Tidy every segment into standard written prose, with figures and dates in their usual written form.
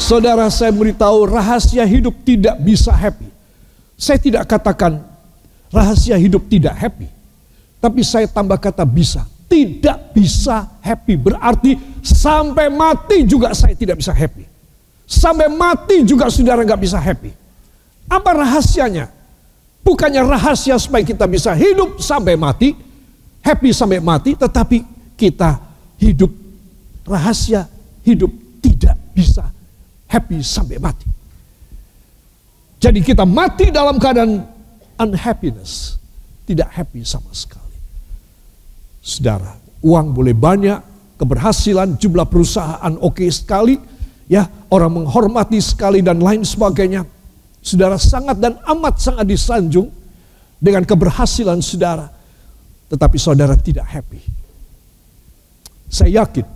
Saudara, saya beritahu rahasia hidup tidak bisa happy. Saya tidak katakan rahasia hidup tidak happy. Tapi saya tambah kata bisa. Tidak bisa happy berarti sampai mati juga saya tidak bisa happy. Sampai mati juga saudara nggak bisa happy. Apa rahasianya? Bukannya rahasia supaya kita bisa hidup sampai mati, happy sampai mati, tetapi kita hidup, rahasia hidup tidak bisa happy sampai mati. Jadi kita mati dalam keadaan unhappiness, tidak happy sama sekali. Saudara, uang boleh banyak, keberhasilan, jumlah perusahaan oke sekali, ya, orang menghormati sekali dan lain sebagainya. Saudara sangat dan amat sangat disanjung dengan keberhasilan saudara, tetapi saudara tidak happy. Saya yakin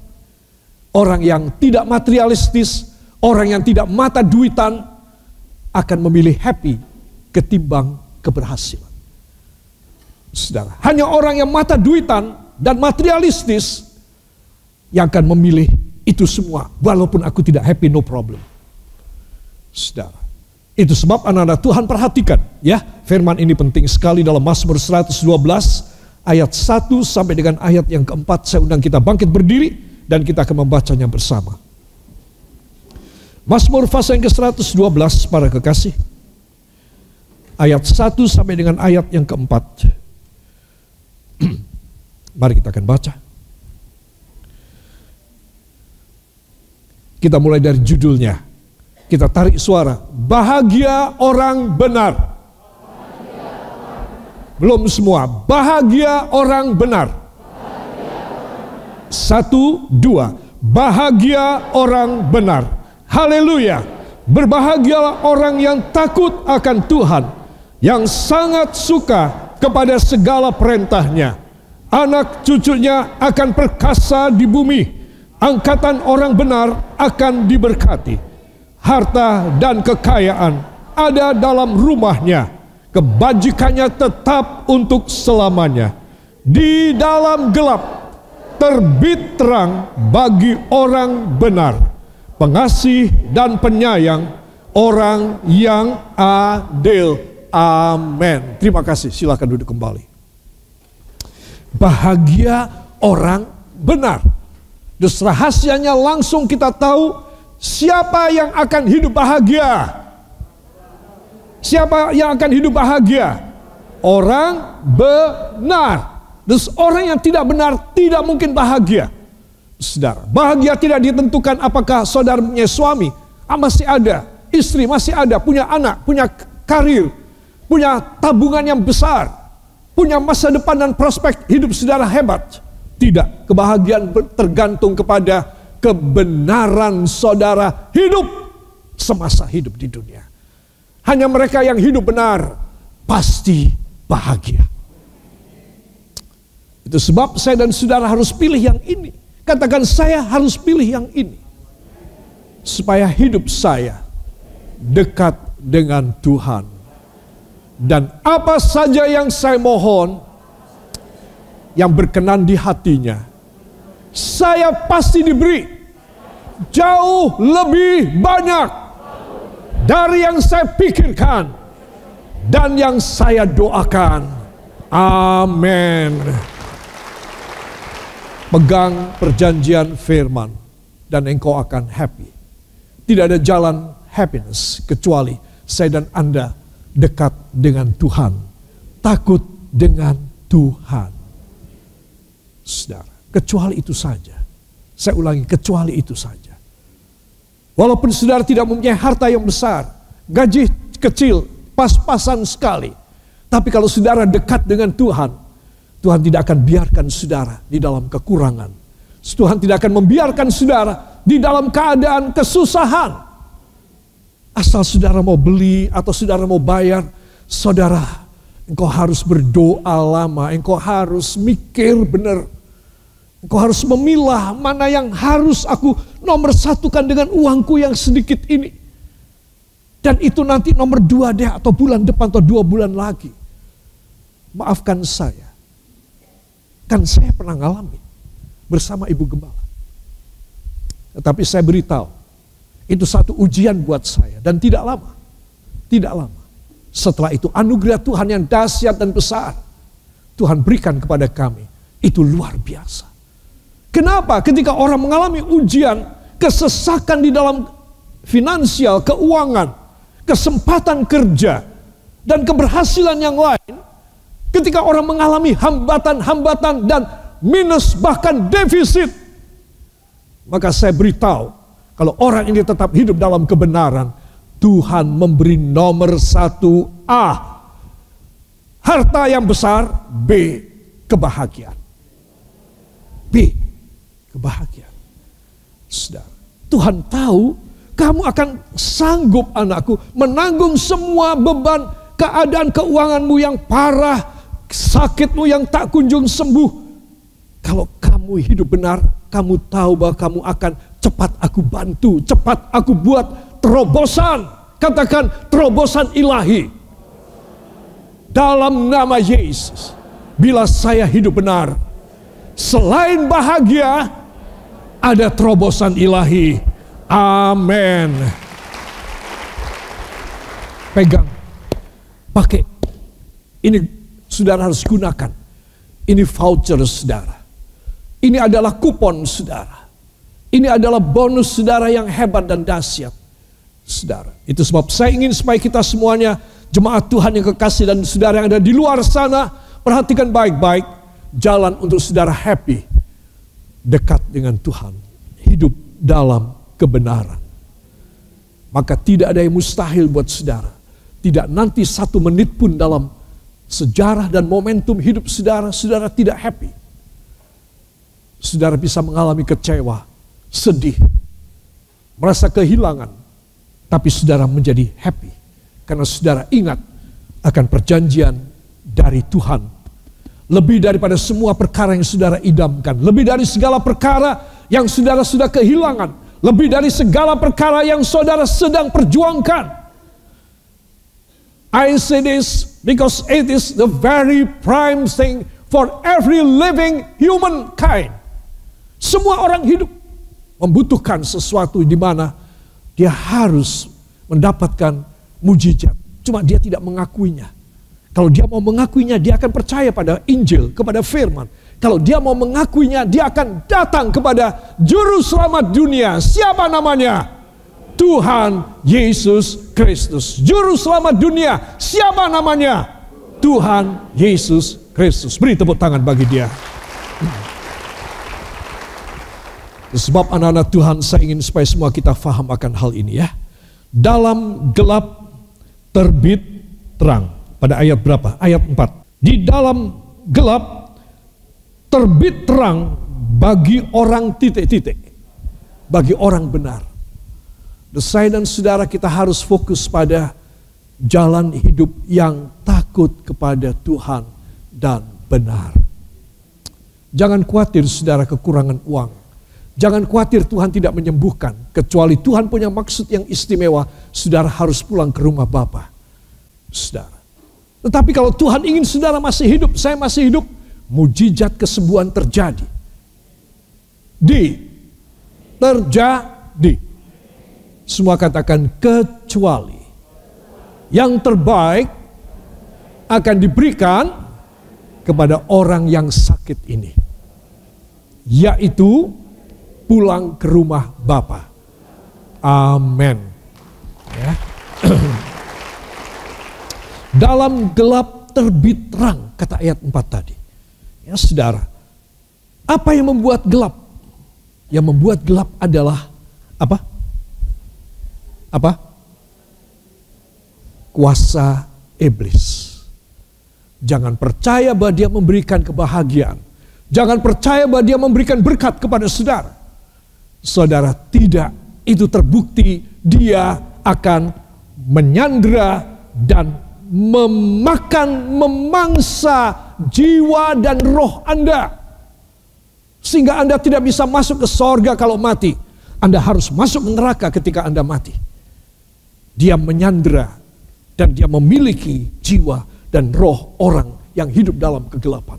orang yang tidak materialistis, orang yang tidak mata duitan akan memilih happy ketimbang keberhasilan. Saudara, hanya orang yang mata duitan dan materialistis yang akan memilih itu semua. Walaupun aku tidak happy, no problem. Saudara, itu sebab anak-anak Tuhan perhatikan, ya, firman ini penting sekali dalam Mazmur 112 ayat 1 sampai dengan ayat yang keempat. Saya undang kita bangkit berdiri dan kita akan membacanya bersama. Mazmur pasal yang ke-112 para kekasih, ayat 1 sampai dengan ayat yang keempat. Mari kita akan baca. Kita mulai dari judulnya. Kita tarik suara. Bahagia orang benar. Belum semua. Bahagia orang benar. 1, 2. Bahagia orang benar. Haleluya. Berbahagialah orang yang takut akan Tuhan, yang sangat suka kepada segala perintahnya. Anak cucunya akan perkasa di bumi. Angkatan orang benar akan diberkati. Harta dan kekayaan ada dalam rumahnya. Kebajikannya tetap untuk selamanya. Di dalam gelap terbit terang bagi orang benar. Pengasih dan penyayang orang yang adil. Amin. Terima kasih. Silakan duduk kembali. Bahagia orang benar. Terus rahasianya langsung kita tahu siapa yang akan hidup bahagia. Siapa yang akan hidup bahagia? Orang benar. Terus orang yang tidak benar tidak mungkin bahagia. Saudara, bahagia tidak ditentukan apakah saudara punya suami, masih ada, istri masih ada, punya anak, punya karir, punya tabungan yang besar, punya masa depan dan prospek hidup saudara hebat. Tidak, kebahagiaan tergantung kepada kebenaran saudara hidup semasa hidup di dunia. Hanya mereka yang hidup benar pasti bahagia. Itu sebab saya dan saudara harus pilih yang ini. Katakan, saya harus pilih yang ini. Supaya hidup saya dekat dengan Tuhan. Dan apa saja yang saya mohon, yang berkenan di hatinya, saya pasti diberi jauh lebih banyak dari yang saya pikirkan dan yang saya doakan. Amin. Pegang perjanjian firman dan engkau akan happy. Tidak ada jalan happiness kecuali saya dan Anda dekat dengan Tuhan, takut dengan Tuhan. Saudara, kecuali itu saja. Saya ulangi, kecuali itu saja. Walaupun saudara tidak mempunyai harta yang besar, gaji kecil, pas-pasan sekali, tapi kalau saudara dekat dengan Tuhan, Tuhan tidak akan biarkan saudara di dalam kekurangan. Tuhan tidak akan membiarkan saudara di dalam keadaan kesusahan. Asal saudara mau beli atau saudara mau bayar, saudara, engkau harus berdoa lama, engkau harus mikir benar. Engkau harus memilah mana yang harus aku nomor satukan dengan uangku yang sedikit ini. Dan itu nanti nomor 2 deh, atau bulan depan atau 2 bulan lagi. Maafkan saya. Kan saya pernah ngalamin bersama Ibu Gembala. Tetapi saya beritahu, Itu satu ujian buat saya dan tidak lama. Tidak lama. Setelah itu anugerah Tuhan yang dahsyat dan besar Tuhan berikan kepada kami. Itu luar biasa. Kenapa? Ketika orang mengalami ujian, kesesakan di dalam finansial, keuangan, kesempatan kerja, dan keberhasilan yang lain, ketika orang mengalami hambatan-hambatan dan minus bahkan defisit, maka saya beritahu, kalau orang ini tetap hidup dalam kebenaran, Tuhan memberi nomor 1A, harta yang besar, B, kebahagiaan. B, kebahagiaan. Saudara, Tuhan tahu kamu akan sanggup, anakku, menanggung semua beban keadaan keuanganmu yang parah, sakitmu yang tak kunjung sembuh. Kalau kamu hidup benar, kamu tahu bahwa kamu akan cepat aku bantu, cepat aku buat terobosan. Katakan terobosan ilahi. Dalam nama Yesus. Bila saya hidup benar, selain bahagia, ada terobosan ilahi. Amin. Pegang. Pakai. Ini saudara harus gunakan. Ini voucher saudara. Ini adalah kupon saudara. Ini adalah bonus saudara yang hebat dan dahsyat. Saudara, itu sebab saya ingin supaya kita semuanya, jemaat Tuhan yang kekasih dan saudara yang ada di luar sana, perhatikan baik-baik jalan untuk saudara happy, dekat dengan Tuhan, hidup dalam kebenaran. Maka tidak ada yang mustahil buat saudara. Tidak nanti 1 menit pun dalam sejarah dan momentum hidup saudara, saudara tidak happy. Saudara bisa mengalami kecewa, sedih, merasa kehilangan. Tapi saudara menjadi happy. Karena saudara ingat akan perjanjian dari Tuhan. Lebih daripada semua perkara yang saudara idamkan. Lebih dari segala perkara yang saudara sudah kehilangan. Lebih dari segala perkara yang saudara sedang perjuangkan. I say this because it is the very prime thing for every living humankind. Semua orang hidup membutuhkan sesuatu di mana dia harus mendapatkan mujizat. Cuma dia tidak mengakuinya. Kalau dia mau mengakuinya, dia akan percaya pada Injil, kepada firman. Kalau dia mau mengakuinya, dia akan datang kepada Juru Selamat dunia. Siapa namanya? Tuhan Yesus Kristus. Juru Selamat dunia. Siapa namanya? Tuhan Yesus Kristus. Beri tepuk tangan bagi dia. Sebab anak-anak Tuhan, saya ingin supaya semua kita faham akan hal ini ya. Dalam gelap terbit terang. Pada ayat berapa? Ayat 4. Di dalam gelap terbit terang bagi orang titik-titik. Bagi orang benar. Saya dan saudara kita harus fokus pada jalan hidup yang takut kepada Tuhan dan benar. Jangan khawatir saudara kekurangan uang. Jangan khawatir Tuhan tidak menyembuhkan. Kecuali Tuhan punya maksud yang istimewa, saudara harus pulang ke rumah Bapa. Saudara. Tetapi kalau Tuhan ingin saudara masih hidup, saya masih hidup, mujizat kesembuhan terjadi. Terjadi. Semua katakan kecuali. Yang terbaik akan diberikan kepada orang yang sakit ini. Yaitu pulang ke rumah Bapa. Amin. Ya. Dalam gelap terbit terang, kata ayat 4 tadi. Ya saudara, apa yang membuat gelap? Yang membuat gelap adalah apa? Apa? Kuasa iblis. Jangan percaya bahwa dia memberikan kebahagiaan. Jangan percaya bahwa dia memberikan berkat kepada saudara. Saudara, tidak. Itu terbukti dia akan menyandera dan memakan, memangsa jiwa dan roh Anda. Sehingga Anda tidak bisa masuk ke sorga kalau mati. Anda harus masuk ke neraka ketika Anda mati. Dia menyandera dan dia memiliki jiwa dan roh orang yang hidup dalam kegelapan.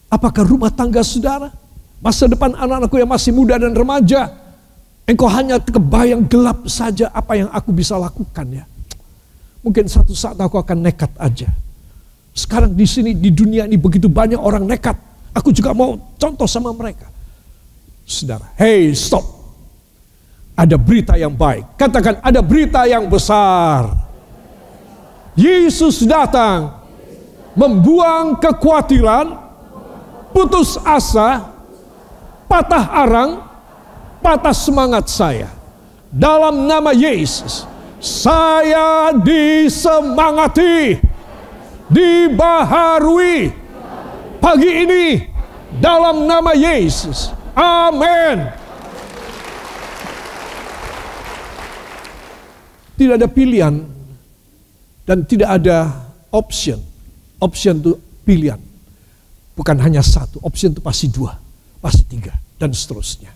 Apakah rumah tangga saudara? Masa depan anak-anakku yang masih muda dan remaja, Engkau hanya kebayang gelap saja apa yang aku bisa lakukan ya. Mungkin satu saat aku akan nekat aja. Sekarang di sini, di dunia ini begitu banyak orang nekat. Aku juga mau contoh sama mereka. Saudara, hey stop. Ada berita yang baik. Katakan, ada berita yang besar. Yesus datang membuang kekhawatiran, putus asa, patah arang, patah semangat saya. Dalam nama Yesus, saya disemangati, dibaharui pagi ini dalam nama Yesus. Amin. Tidak ada pilihan dan tidak ada option. Option itu pilihan. Bukan hanya satu, option itu pasti dua, pasti tiga, dan seterusnya.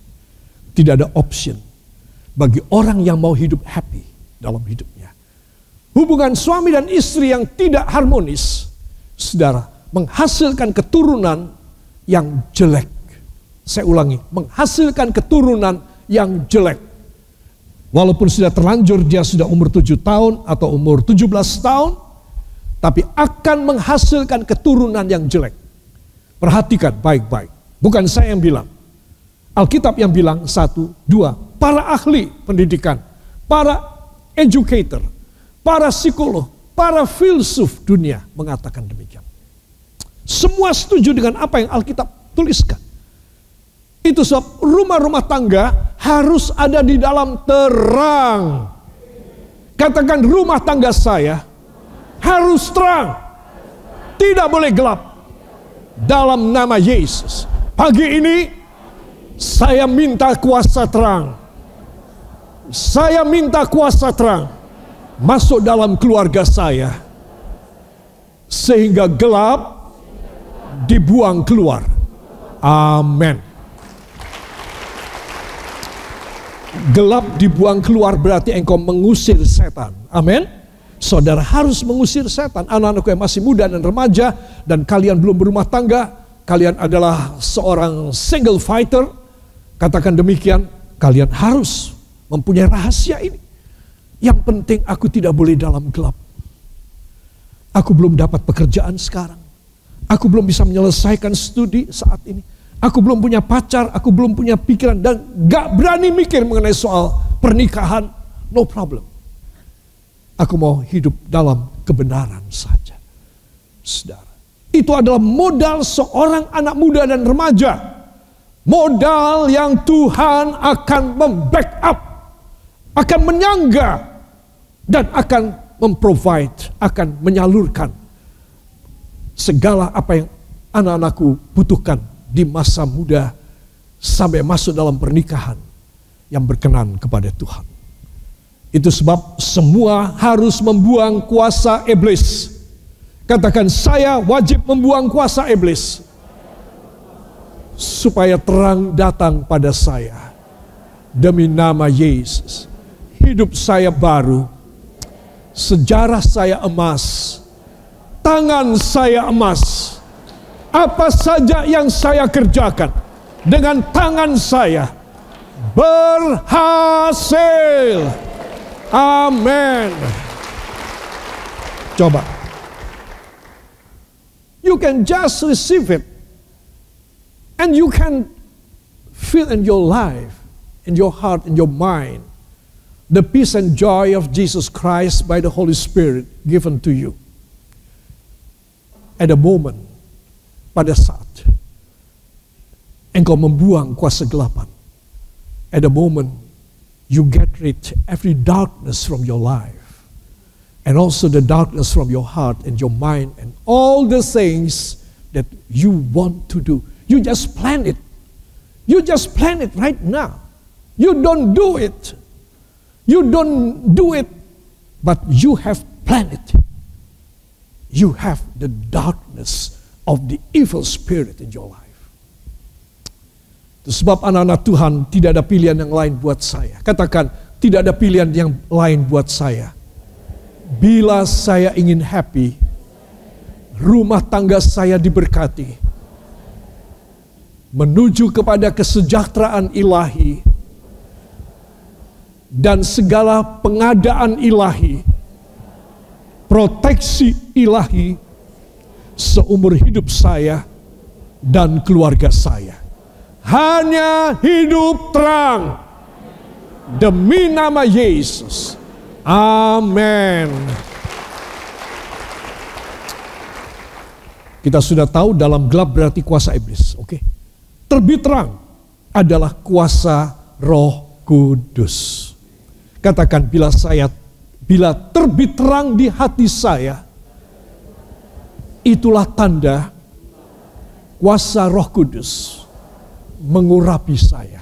Tidak ada option bagi orang yang mau hidup happy dalam hidupnya. Hubungan suami dan istri yang tidak harmonis, saudara, menghasilkan keturunan yang jelek. Saya ulangi, menghasilkan keturunan yang jelek. Walaupun sudah terlanjur, dia sudah umur 7 tahun atau umur 17 tahun, tapi akan menghasilkan keturunan yang jelek. Perhatikan baik-baik. Bukan saya yang bilang. Alkitab yang bilang, 1, 2. Para ahli pendidikan, para educator, para psikolog, para filsuf dunia mengatakan demikian. Semua setuju dengan apa yang Alkitab tuliskan. Itu sebab rumah-rumah tangga harus ada di dalam terang. Katakan, rumah tangga saya harus terang. Tidak boleh gelap. Dalam nama Yesus. Pagi ini saya minta kuasa terang. Saya minta kuasa terang masuk dalam keluarga saya. Sehingga gelap dibuang keluar. Amin. Gelap dibuang keluar berarti engkau mengusir setan. Amin. Saudara harus mengusir setan. Anak-anakku yang masih muda dan remaja, dan kalian belum berumah tangga, kalian adalah seorang single fighter, katakan demikian, kalian harus mempunyai rahasia ini. Yang penting aku tidak boleh dalam gelap. Aku belum dapat pekerjaan sekarang. Aku belum bisa menyelesaikan studi saat ini. Aku belum punya pacar, aku belum punya pikiran, dan gak berani mikir mengenai soal pernikahan. No problem. Aku mau hidup dalam kebenaran saja. Saudara, itu adalah modal seorang anak muda dan remaja. Modal yang Tuhan akan membackup, akan menyangga, dan akan memprovide, akan menyalurkan segala apa yang anak-anakku butuhkan di masa muda sampai masuk dalam pernikahan yang berkenan kepada Tuhan. Itu sebab semua harus membuang kuasa iblis. Katakan, saya wajib membuang kuasa iblis supaya terang datang pada saya. Demi nama Yesus, hidup saya baru, sejarah saya emas, tangan saya emas. Apa saja yang saya kerjakan dengan tangan saya berhasil. Amin. Coba. You can just receive it. And you can feel in your life, in your heart, in your mind, the peace and joy of Jesus Christ by the Holy Spirit given to you. At a moment, pada saat engkau membuang kuasa kegelapan, at a moment you get rid every darkness from your life, and also the darkness from your heart and your mind, and all the things that you want to do. You just plan it. You just plan it right now. You don't do it. You don't do it, but you have planned it. You have the darkness of the evil spirit in your life. Itu sebab anak-anak Tuhan, tidak ada pilihan yang lain buat saya. Katakan, tidak ada pilihan yang lain buat saya. Bila saya ingin happy, rumah tangga saya diberkati, menuju kepada kesejahteraan ilahi, dan segala pengadaan ilahi, proteksi ilahi seumur hidup saya dan keluarga saya. Hanya hidup terang demi nama Yesus. Amin. Kita sudah tahu dalam gelap berarti kuasa iblis. Oke. Terbit terang adalah kuasa Roh Kudus. Katakan, bila terbit terang di hati saya, itulah tanda kuasa Roh Kudus mengurapi saya.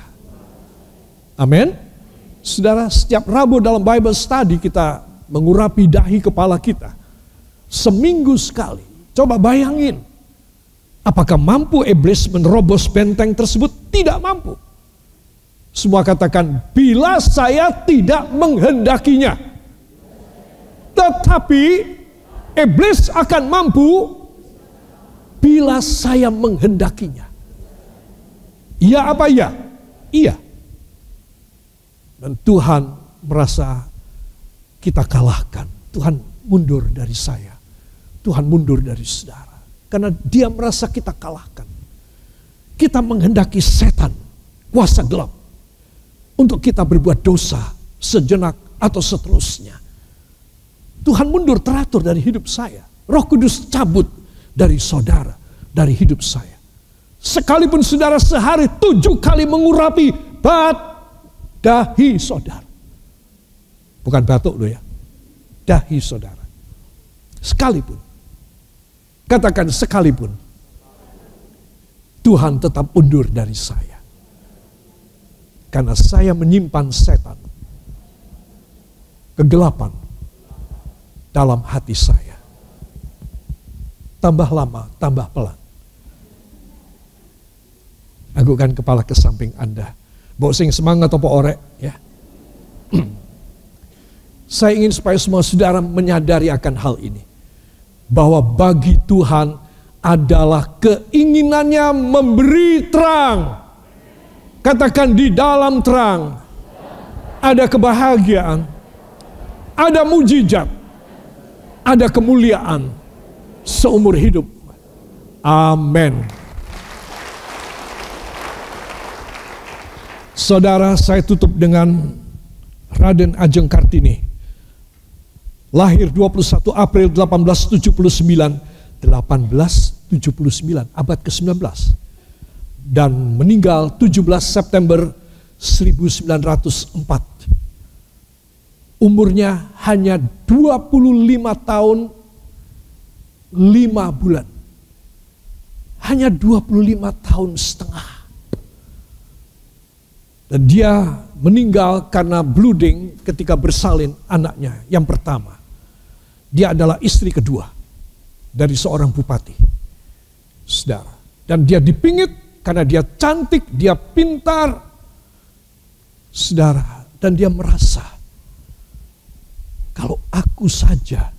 Amin. Saudara, setiap Rabu dalam Bible Study kita mengurapi dahi kepala kita. Seminggu sekali. Coba bayangin, apakah mampu iblis menerobos benteng tersebut? Tidak mampu. Semua katakan, bila saya tidak menghendakinya. Tetapi iblis akan mampu bila saya menghendakinya. Iya apa iya? Iya. Dan Tuhan merasa kita kalahkan. Tuhan mundur dari saya. Tuhan mundur dari saudara. Karena dia merasa kita kalahkan. Kita menghendaki setan, kuasa gelap, untuk kita berbuat dosa sejenak atau seterusnya. Tuhan mundur teratur dari hidup saya. Roh Kudus cabut dari saudara, dari hidup saya. Sekalipun saudara sehari 7 kali mengurapi dahi saudara. Bukan batuk loh ya. Dahi saudara. Sekalipun. Katakan sekalipun. Tuhan tetap undur dari saya. Karena saya menyimpan setan. Kegelapan dalam hati saya. Tambah lama, tambah pelan. Agukkan kepala ke samping Anda. Bawa sing semangat apa orek ya. Saya ingin supaya semua saudara menyadari akan hal ini. Bahwa bagi Tuhan adalah keinginannya memberi terang. Katakan, di dalam terang ada kebahagiaan, ada mujizat, ada kemuliaan seumur hidup. Amin. Saudara, saya tutup dengan Raden Ajeng Kartini. Lahir 21 April 1879, abad ke-19. Dan meninggal 17 September 1904. Umurnya hanya 25 tahun 5 bulan. Hanya 25 tahun setengah. Dan dia meninggal karena bleeding ketika bersalin anaknya yang pertama. Dia adalah istri kedua dari seorang bupati. Saudara. Dan dia dipingit karena dia cantik, dia pintar. Saudara. Dan dia merasa, kalau aku saja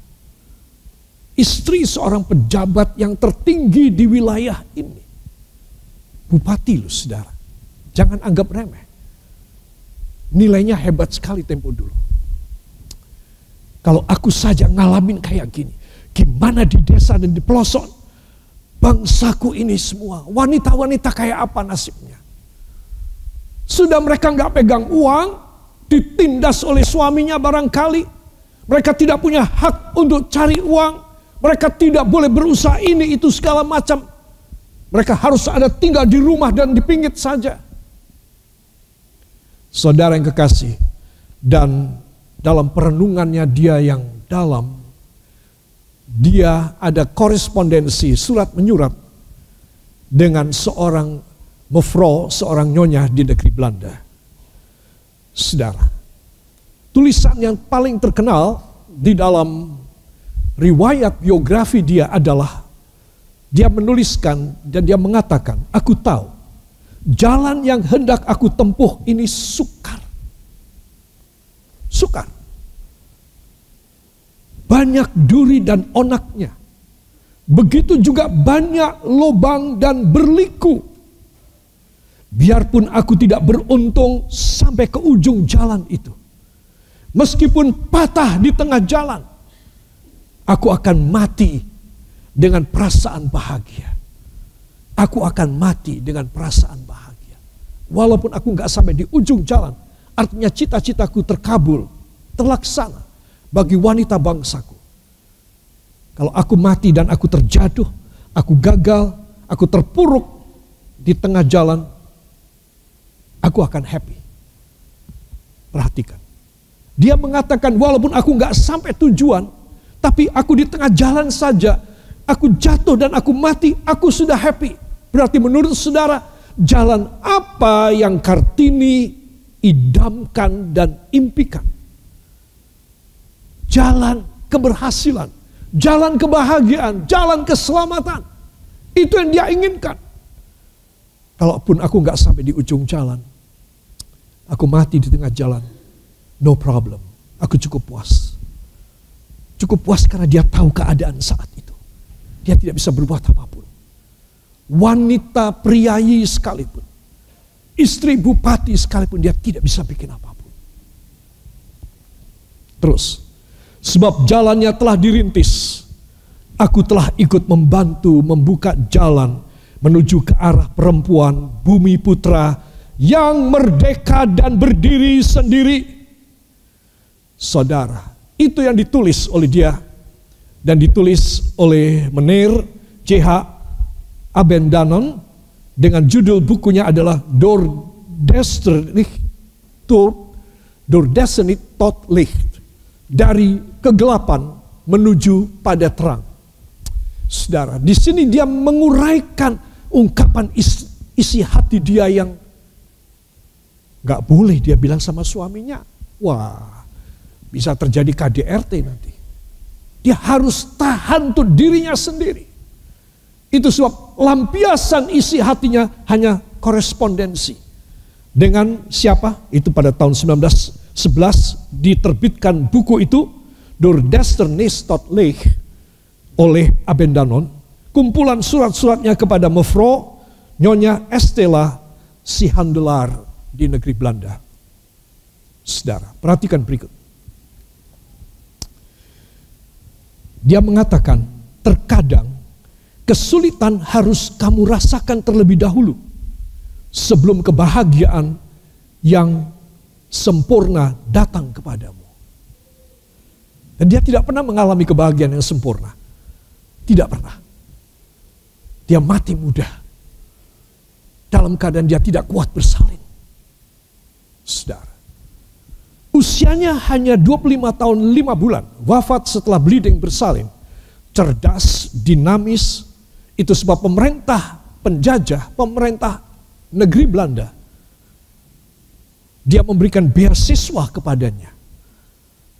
istri seorang pejabat yang tertinggi di wilayah ini. Bupati loh saudara. Jangan anggap remeh. Nilainya hebat sekali tempo dulu. Kalau aku saja ngalamin kayak gini, gimana di desa dan di pelosok bangsaku ini semua, wanita-wanita kayak apa nasibnya? Sudah mereka nggak pegang uang, ditindas oleh suaminya barangkali, mereka tidak punya hak untuk cari uang, mereka tidak boleh berusaha ini itu segala macam, mereka harus ada tinggal di rumah dan dipingit saja. Saudara yang kekasih, dan dalam perenungannya dia yang dalam, dia ada korespondensi surat menyurat dengan seorang mevrouw, seorang nyonya di negeri Belanda. Saudara, tulisan yang paling terkenal di dalam riwayat biografi dia adalah dia menuliskan dan dia mengatakan, aku tahu jalan yang hendak aku tempuh ini sukar. Sukar. Banyak duri dan onaknya. Begitu juga banyak lubang dan berliku. Biarpun aku tidak beruntung sampai ke ujung jalan itu. Meskipun patah di tengah jalan, aku akan mati dengan perasaan bahagia. Aku akan mati dengan perasaan bahagia. Walaupun aku nggak sampai di ujung jalan, artinya cita-citaku terkabul, terlaksana bagi wanita bangsaku. Kalau aku mati dan aku terjatuh, aku gagal, aku terpuruk di tengah jalan, aku akan happy. Perhatikan. Dia mengatakan walaupun aku nggak sampai tujuan, tapi aku di tengah jalan saja, aku jatuh dan aku mati, aku sudah happy. Berarti menurut saudara, jalan apa yang Kartini idamkan dan impikan? Jalan keberhasilan, jalan kebahagiaan, jalan keselamatan. Itu yang dia inginkan. Kalaupun aku nggak sampai di ujung jalan, aku mati di tengah jalan, no problem. Aku cukup puas. Cukup puas karena dia tahu keadaan saat itu. Dia tidak bisa berbuat apapun. Wanita priayi sekalipun, istri bupati sekalipun, dia tidak bisa bikin apapun. Terus, sebab jalannya telah dirintis, aku telah ikut membantu membuka jalan menuju ke arah perempuan bumi putra yang merdeka dan berdiri sendiri. Saudara, itu yang ditulis oleh dia dan ditulis oleh Meneer C.H. Abendanon dengan judul bukunya adalah Door Destiny tot Licht, dari kegelapan menuju pada terang. Saudara, di sini dia menguraikan ungkapan isi hati dia yang gak boleh dia bilang sama suaminya. Wah, bisa terjadi KDRT nanti. Dia harus tahan untuk dirinya sendiri. Itu sebab lampiasan isi hatinya hanya korespondensi. Dengan siapa? Itu pada tahun 1911 diterbitkan buku itu, Door Destiny tot Licht, oleh Abendanon. Kumpulan surat-suratnya kepada Mevrouw Nyonya Estella Sihandelar di negeri Belanda. Saudara, perhatikan berikut. Dia mengatakan, terkadang kesulitan harus kamu rasakan terlebih dahulu sebelum kebahagiaan yang sempurna datang kepadamu. Dan dia tidak pernah mengalami kebahagiaan yang sempurna. Tidak pernah. Dia mati muda. Dalam keadaan dia tidak kuat bersalin. Saudara. Usianya hanya 25 tahun 5 bulan. Wafat setelah bleeding bersalin. Cerdas, dinamis. Itu sebab pemerintah penjajah, pemerintah negeri Belanda, dia memberikan beasiswa kepadanya.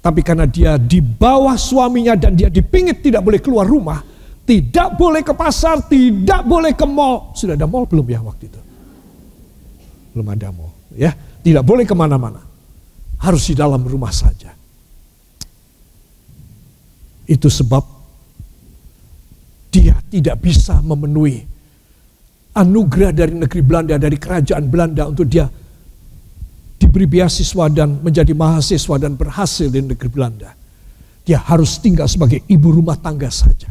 Tapi karena dia di bawah suaminya dan dia dipingit tidak boleh keluar rumah, tidak boleh ke pasar, tidak boleh ke mall. Sudah ada mall belum ya waktu itu? Belum ada mall. Ya, tidak boleh kemana-mana. Harus di dalam rumah saja. Itu sebab dia tidak bisa memenuhi anugerah dari negeri Belanda, dari kerajaan Belanda untuk dia diberi beasiswa dan menjadi mahasiswa dan berhasil di negeri Belanda. Dia harus tinggal sebagai ibu rumah tangga saja.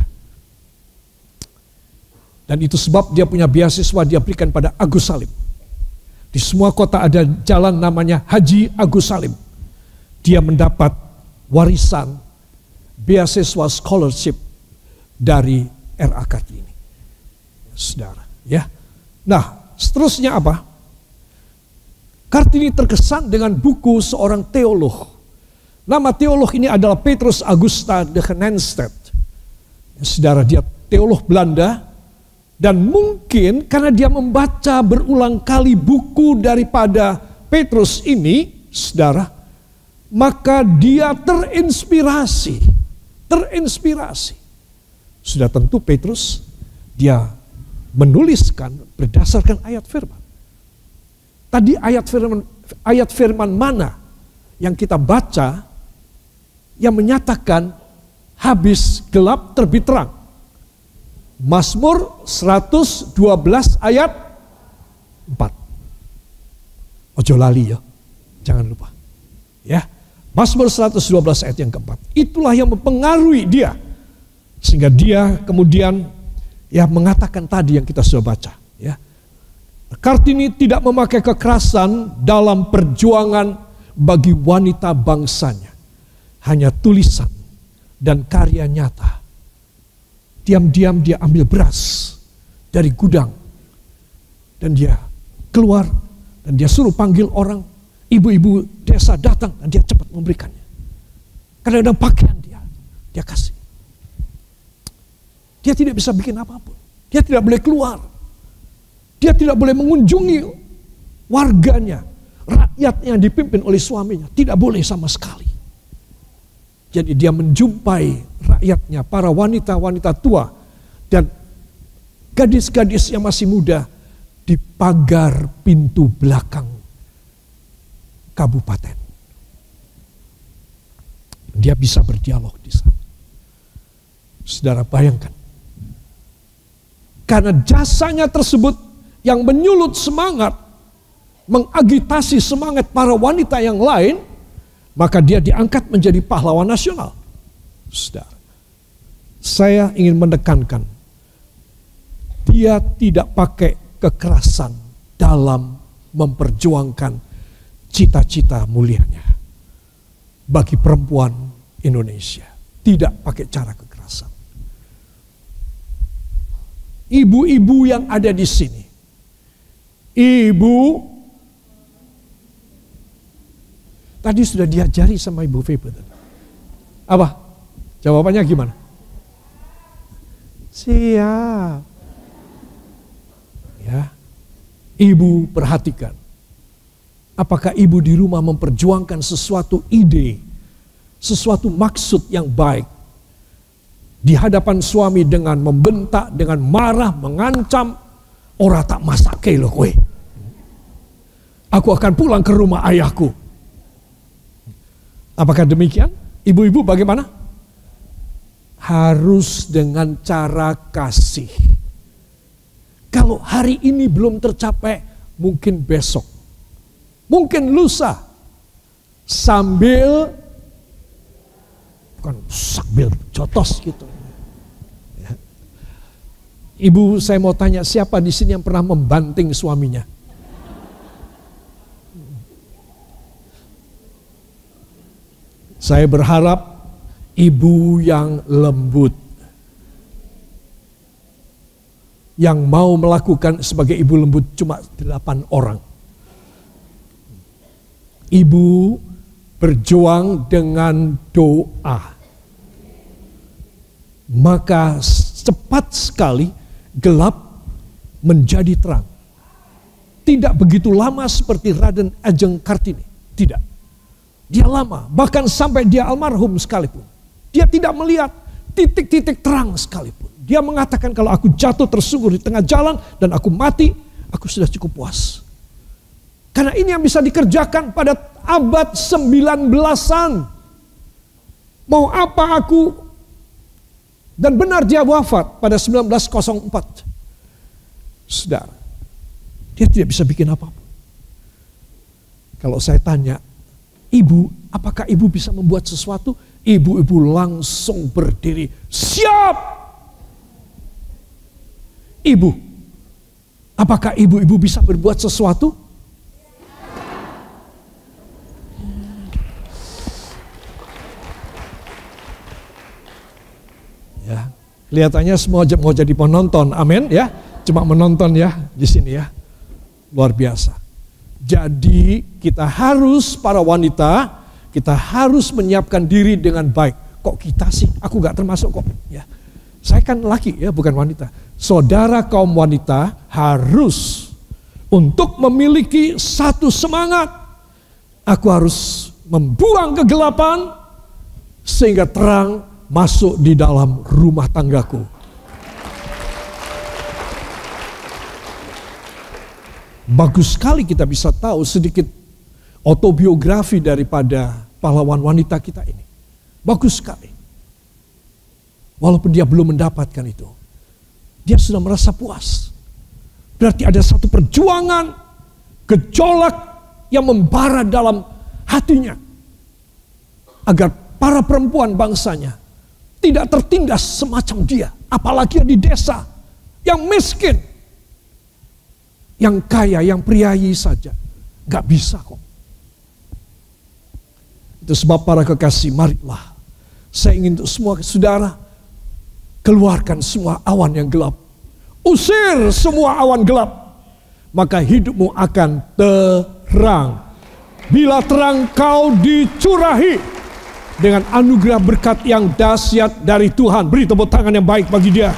Dan itu sebab dia punya beasiswa dia berikan pada Agus Salim. Di semua kota ada jalan namanya Haji Agus Salim. Dia mendapat warisan beasiswa scholarship dari R.A. Kartini. Saudara, ya. Nah, seterusnya apa? Kartini terkesan dengan buku seorang teolog. Nama teolog ini adalah Petrus Augusta de Genenstedt. Saudara, dia teolog Belanda. Dan mungkin karena dia membaca berulang kali buku daripada Petrus ini, saudara, maka dia terinspirasi. Sudah tentu Petrus, dia menuliskan berdasarkan ayat firman. Tadi ayat firman mana yang kita baca yang menyatakan habis gelap terbit terang? Mazmur 112 ayat 4. Ojo lali ya, jangan lupa. Ya, Mazmur 112 ayat yang keempat. Itulah yang mempengaruhi dia. Sehingga dia kemudian mengatakan tadi yang kita sudah baca. Ya. Kartini tidak memakai kekerasan dalam perjuangan bagi wanita bangsanya. Hanya tulisan dan karya nyata. Diam-diam dia ambil beras dari gudang. Dan dia keluar dan dia suruh panggil orang. Ibu-ibu desa datang dan dia cepat memberikannya. Kadang-kadang pakaian dia kasih. Dia tidak bisa bikin apapun. Dia tidak boleh keluar. Dia tidak boleh mengunjungi warganya. Rakyatnya yang dipimpin oleh suaminya. Tidak boleh sama sekali. Jadi dia menjumpai rakyatnya, para wanita-wanita tua. Dan gadis-gadis yang masih muda di pagar pintu belakang kabupaten. Dia bisa berdialog di sana. Saudara bayangkan. Karena jasanya tersebut yang menyulut semangat, mengagitasi semangat para wanita yang lain, maka dia diangkat menjadi pahlawan nasional. Saudara, saya ingin menekankan, dia tidak pakai kekerasan dalam memperjuangkan cita-cita mulianya bagi perempuan Indonesia. Tidak pakai cara kekerasan. Ibu-ibu yang ada di sini, tadi sudah diajari sama Ibu Febe. Apa? Jawabannya gimana? Siap. Ya. Ibu perhatikan. Apakah ibu di rumah memperjuangkan sesuatu ide, sesuatu maksud yang baik di hadapan suami dengan membentak, dengan marah, mengancam, ora tak masake loh kowe. Aku akan pulang ke rumah ayahku. Apakah demikian? Ibu-ibu bagaimana? Harus dengan cara kasih. Kalau hari ini belum tercapai, mungkin besok. Mungkin lusa. Sambil jotos gitu. Ya. Ibu, saya mau tanya, siapa di sini yang pernah membanting suaminya? Saya berharap ibu yang lembut, yang mau melakukan sebagai ibu lembut cuma 8 orang. Ibu berjuang dengan doa. Maka cepat sekali gelap menjadi terang. Tidak begitu lama seperti Raden Ajeng Kartini. Tidak. Dia lama, bahkan sampai dia almarhum sekalipun. Dia tidak melihat titik-titik terang sekalipun. Dia mengatakan kalau aku jatuh tersungkur di tengah jalan dan aku mati, aku sudah cukup puas. Karena ini yang bisa dikerjakan pada abad 19-an. Mau apa aku? Dan benar dia wafat pada 1904. Saudara, dia tidak bisa bikin apa-apa. Kalau saya tanya, ibu, apakah ibu bisa membuat sesuatu? Ibu-ibu langsung berdiri, siap! Ibu, apakah ibu-ibu bisa berbuat sesuatu? Ya, kelihatannya semua mau jadi penonton, amin ya. Cuma menonton ya di sini ya, luar biasa. Jadi kita harus, para wanita, kita harus menyiapkan diri dengan baik. Kok kita sih? Aku gak termasuk kok. Ya, saya kan laki ya, bukan wanita. Saudara kaum wanita harus untuk memiliki satu semangat. Aku harus membuang kegelapan sehingga terang masuk di dalam rumah tanggaku. Bagus sekali kita bisa tahu sedikit autobiografi daripada pahlawan wanita kita ini. Bagus sekali. Walaupun dia belum mendapatkan itu, dia sudah merasa puas. Berarti ada satu perjuangan, gejolak yang membara dalam hatinya. agar para perempuan bangsanya tidak tertindas semacam dia. Apalagi di desa yang miskin, yang kaya, yang priayi saja. Gak bisa kok. Itu sebab para kekasih, marilah saya ingin untuk semua saudara keluarkan semua awan yang gelap. Usir semua awan gelap, maka hidupmu akan terang. Bila terang kau dicurahi dengan anugerah berkat yang dahsyat dari Tuhan. Beri tepuk tangan yang baik bagi dia.